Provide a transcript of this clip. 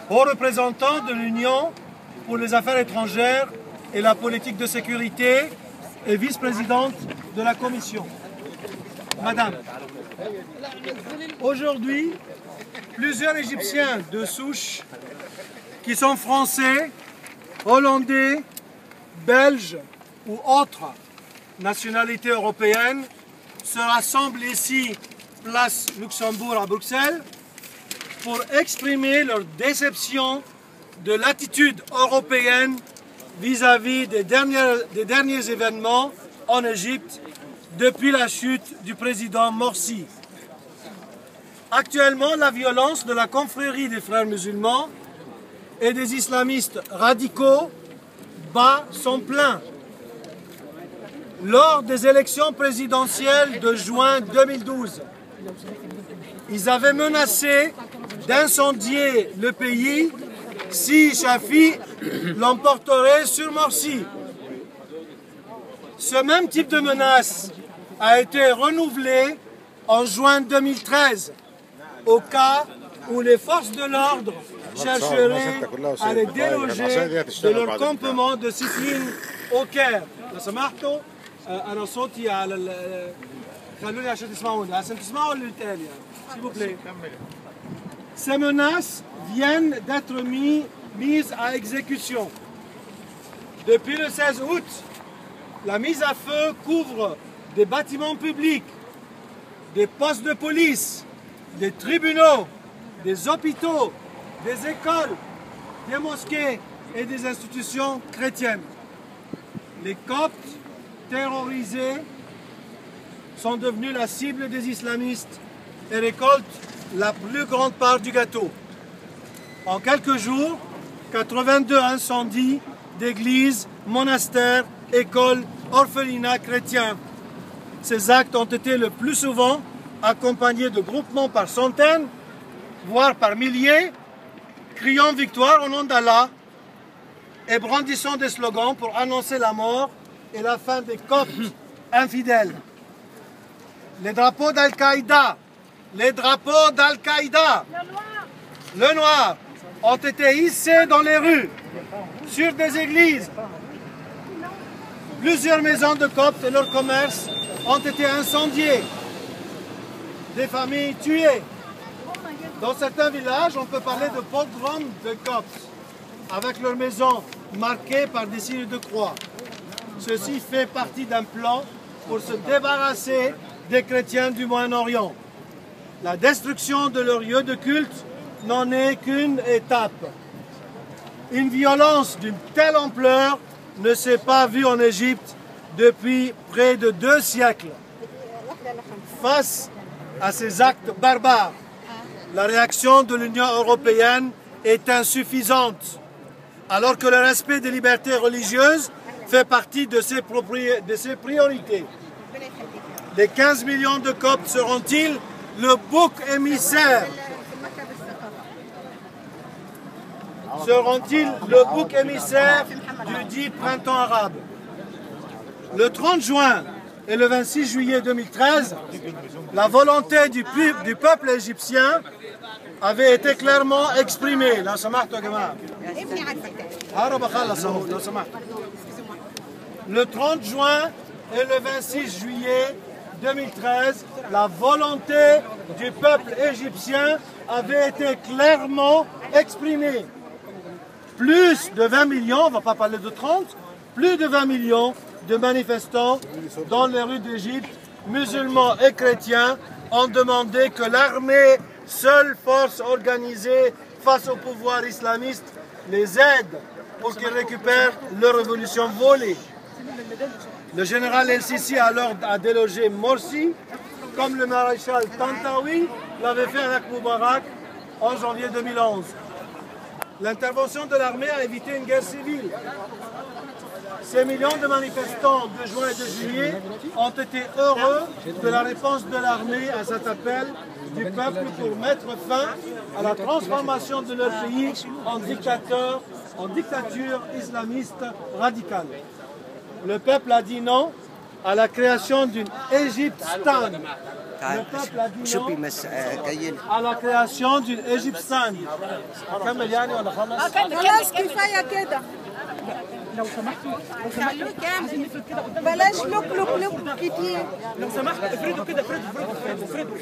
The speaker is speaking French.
haut représentant de l'Union pour les affaires étrangères et la politique de sécurité et vice-présidente de la Commission. Madame, aujourd'hui, plusieurs Égyptiens de souche qui sont français, hollandais, belges ou autres nationalités européennes se rassemblent ici, place Luxembourg à Bruxelles, pour exprimer leur déception de l'attitude européenne vis-à-vis des derniers événements en Égypte depuis la chute du président Morsi. Actuellement, la violence de la confrérie des frères musulmans et des islamistes radicaux bat son plein. Lors des élections présidentielles de juin 2012, ils avaient menacé d'incendier le pays si Chafi l'emporterait sur Morsi. Ce même type de menace a été renouvelé en juin 2013, au cas où les forces de l'ordre chercheraient à les déloger de leur campement de Sitrin au Caire. أنا صوتي على خلوني عشان تسمعوني عشان تسمعوا اللي بيتقال يعني s'il vous plaît. Ces menaces viennent d'être mises à exécution. Depuis le 16 août, la mise à feu couvre des bâtiments publics, des postes de police, des tribunaux, des hôpitaux, des écoles, des mosquées et des institutions chrétiennes. Les Coptes terrorisés sont devenus la cible des islamistes et récoltent la plus grande part du gâteau. En quelques jours, 82 incendies d'églises, monastères, écoles, orphelinats chrétiens. Ces actes ont été le plus souvent accompagnés de groupements par centaines, voire par milliers, criant victoire au nom d'Allah et brandissant des slogans pour annoncer la mort et la fin des Coptes infidèles. Les drapeaux d'Al-Qaïda, le noir, ont été hissés dans les rues, sur des églises. Plusieurs maisons de Coptes et leurs commerces ont été incendiés. Des familles tuées. Dans certains villages, on peut parler de pogroms de Coptes, avec leurs maisons marquées par des signes de croix. Ceci fait partie d'un plan pour se débarrasser des chrétiens du Moyen-Orient. La destruction de leur lieu de culte n'en est qu'une étape. Une violence d'une telle ampleur ne s'est pas vue en Égypte depuis près de 2 siècles. Face à ces actes barbares, la réaction de l'Union européenne est insuffisante, alors que le respect des libertés religieuses fait partie de ses priorités. Les 15 millions de Coptes seront-ils le bouc émissaire? Seront-ils le bouc émissaire du dit printemps arabe? Le 30 juin et le 26 juillet 2013, la volonté du peuple égyptien avait été clairement exprimée. Le 30 juin et le 26 juillet 2013, la volonté du peuple égyptien avait été clairement exprimée. Plus de 20 millions, on ne va pas parler de 30, plus de 20 millions de manifestants dans les rues d'Égypte, musulmans et chrétiens, ont demandé que l'armée, seule force organisée face au pouvoir islamiste, les aide pour qu'ils récupèrent leur révolution volée. Le général El-Sisi alors a délogé Morsi, comme le maréchal Tantawi l'avait fait avec Moubarak en janvier 2011. L'intervention de l'armée a évité une guerre civile. Ces millions de manifestants de juin et de juillet ont été heureux de la réponse de l'armée à cet appel du peuple pour mettre fin à la transformation de leur pays en dictature islamiste radicale. Le peuple a dit non à la création d'une Égypte-Stan, شو بيمس كاين à la création d'une Égyptienne. كمل يعني ولا خلص؟ خلاص كفايه كده. لو سمحتوا خلوه كامل. نفرد كده قدام بلاش لوك لوك لوك كتير. لو سمحتوا افردوا كده افردوا